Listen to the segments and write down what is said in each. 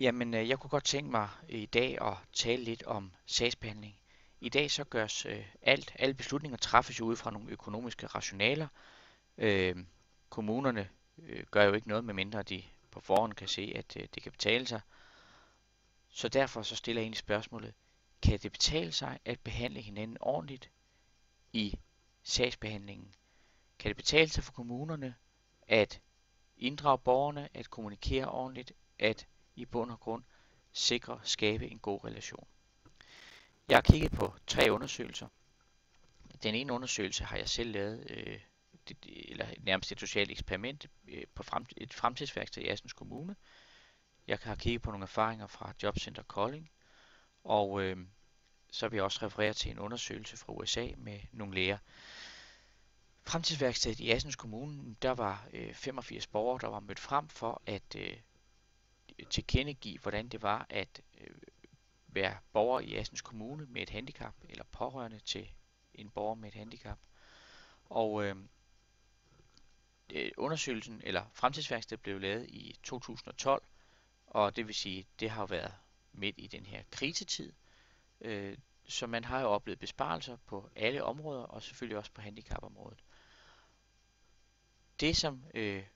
Jamen, jeg kunne godt tænke mig i dag at tale lidt om sagsbehandling. I dag så gørs alle beslutninger træffes jo ud fra nogle økonomiske rationaler. Øh, Kommunerne gør jo ikke noget, medmindre de på forhånd kan se, at det kan betale sig. Så derfor så stiller jeg egentlig spørgsmålet, kan det betale sig at behandle hinanden ordentligt i sagsbehandlingen? Kan det betale sig for kommunerne at inddrage borgerne, at kommunikere ordentligt, at i bund og grund skabe en god relation? Jeg har kigget på 3 undersøgelser. Den ene undersøgelse har jeg selv lavet, eller nærmest et socialt eksperiment på et fremtidsværksted i Assens Kommune. Jeg har kigget på nogle erfaringer fra Jobcenter Kolding, og så vil jeg også referere til en undersøgelse fra USA med nogle læger. Fremtidsværkstedet i Assens Kommune, der var 85 borgere, der var mødt frem for at tilkendegive, hvordan det var at være borger i Assens Kommune med et handicap, eller pårørende til en borger med et handicap. Og undersøgelsen, eller fremtidsværkstedet, blev lavet i 2012, og det vil sige, det har været midt i den her krisetid, så man har jo oplevet besparelser på alle områder, og selvfølgelig også på handicapområdet. Det, som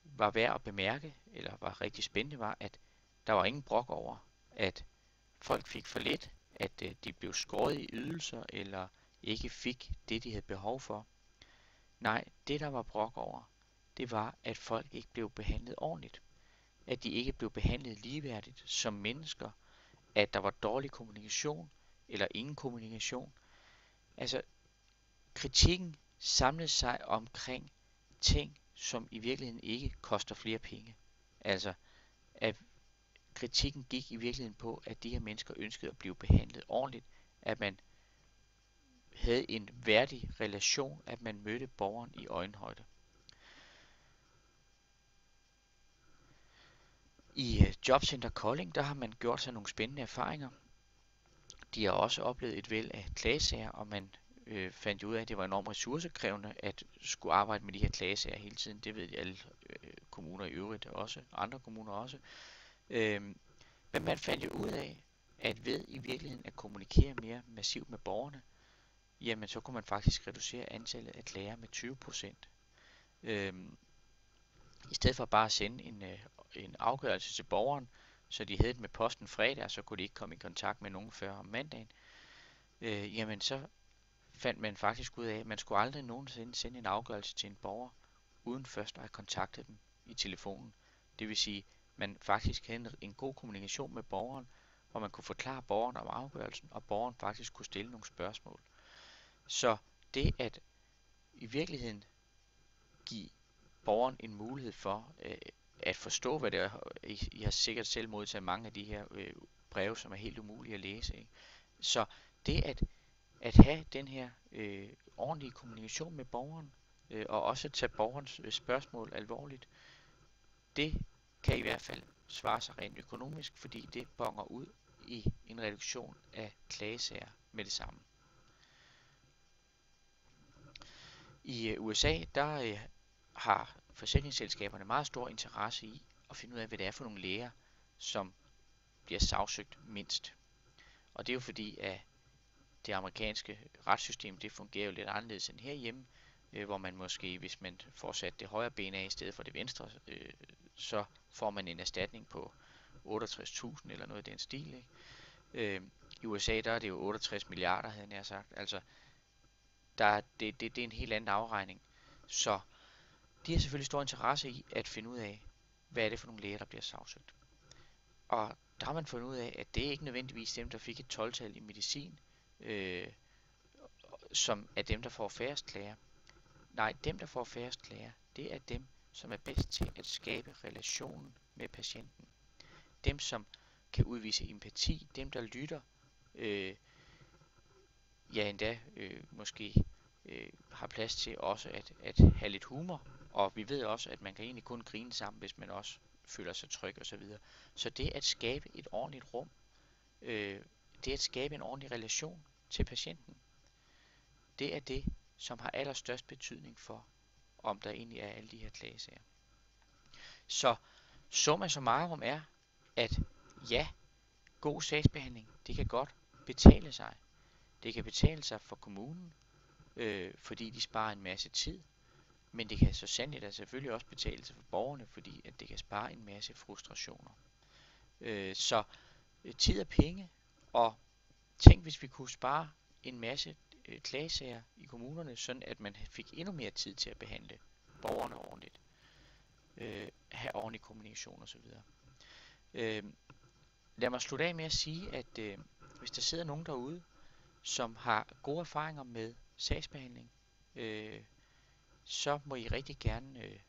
var værd at bemærke, eller var rigtig spændende, var, at der var ingen brok over, at folk fik for lidt, at de blev skåret i ydelser, eller ikke fik det, de havde behov for. Nej, det der var brok over, det var, at folk ikke blev behandlet ordentligt. At de ikke blev behandlet ligeværdigt som mennesker. At der var dårlig kommunikation, eller ingen kommunikation. Altså, kritikken samlede sig omkring ting, som i virkeligheden ikke koster flere penge. Altså, at kritikken gik i virkeligheden på, at de her mennesker ønskede at blive behandlet ordentligt, at man havde en værdig relation, at man mødte borgeren i øjenhøjde. I Jobcenter Kolding, der har man gjort sig nogle spændende erfaringer. De har også oplevet et væld af klagesager, og man fandt ud af, at det var enormt ressourcekrævende at skulle arbejde med de her klagesager hele tiden. Det ved alle kommuner i øvrigt også, andre kommuner også. Men man fandt jo ud af, at ved i virkeligheden at kommunikere mere massivt med borgerne, jamen så kunne man faktisk reducere antallet af klager med 20%. I stedet for bare at sende en afgørelse til borgeren, så de havde det med posten fredag, så kunne de ikke komme i kontakt med nogen før om mandagen, jamen så fandt man faktisk ud af, at man skulle aldrig nogensinde sende en afgørelse til en borger, uden først at have kontaktet dem i telefonen. Det vil sige, at man faktisk havde en god kommunikation med borgeren, hvor man kunne forklare borgeren om afgørelsen, og borgeren faktisk kunne stille nogle spørgsmål. Så det at i virkeligheden give borgeren en mulighed for at forstå, hvad det er. I har sikkert selv modtaget mange af de her breve, som er helt umulige at læse. Ikke? Så det at have den her ordentlige kommunikation med borgeren, og også tage borgerens spørgsmål alvorligt, det kan i hvert fald svare sig rent økonomisk, fordi det bonger ud i en reduktion af klagesager med det samme. I USA, der har forsikringsselskaberne meget stor interesse i at finde ud af, hvad det er for nogle læger, som bliver sagsøgt mindst. Og det er jo fordi, at det amerikanske retssystem, det fungerer jo lidt anderledes end herhjemme, hvor man måske, hvis man får sat det højre ben af i stedet for det venstre, så får man en erstatning på 68.000 eller noget i den stil. Ikke? I USA, der er det jo 68 milliarder, havde jeg sagt. Altså, det er en helt anden afregning. Så de har selvfølgelig stor interesse i at finde ud af, hvad er det for nogle læger, der bliver sagsøgt. Og der har man fundet ud af, at det er ikke nødvendigvis dem, der fik et 12-tal i medicin, som er dem, der får færrest klager. Nej, dem, der får færrest klager, det er dem, som er bedst til at skabe relationen med patienten. Dem, som kan udvise empati, dem, der lytter, ja endda måske har plads til også at have lidt humor. Og vi ved også, at man kan egentlig kun grine sammen, hvis man også føler sig tryg osv. Så det at skabe et ordentligt rum, det at skabe en ordentlig relation til patienten, det er det, som har allerstørst betydning for, om der egentlig er alle de her klagesager. Så summa summarum er, at ja, god sagsbehandling, det kan godt betale sig. Det kan betale sig for kommunen, fordi de sparer en masse tid. Men det kan så sandelig da selvfølgelig også betale sig for borgerne, fordi at det kan spare en masse frustrationer. Så tid er penge, og tænk hvis vi kunne spare en masse klagesager i kommunerne, sådan at man fik endnu mere tid til at behandle borgerne ordentligt. Have ordentlig kommunikation osv. Lad mig slutte af med at sige, at hvis der sidder nogen derude, som har gode erfaringer med sagsbehandling, så må I rigtig gerne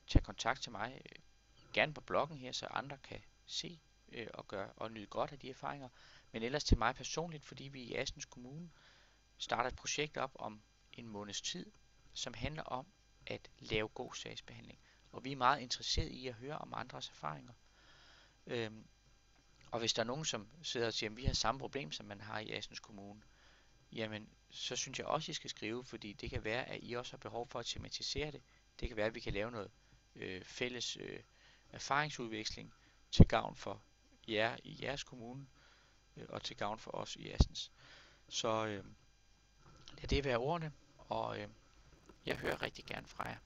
tage kontakt til mig, gerne på bloggen her, så andre kan se og nyde godt af de erfaringer, men ellers til mig personligt, fordi vi i Assens Kommune starter et projekt op om en måneds tid, som handler om at lave god sagsbehandling. Og vi er meget interesseret i at høre om andres erfaringer. Og hvis der er nogen, som sidder og siger, at vi har samme problem, som man har i Assens Kommune, jamen, så synes jeg også, I skal skrive, fordi det kan være, at I også har behov for at tematisere det. Det kan være, at vi kan lave noget fælles erfaringsudveksling til gavn for jer i jeres kommune, og til gavn for os i Assens. Så lad det være ordene, og jeg hører rigtig gerne fra jer.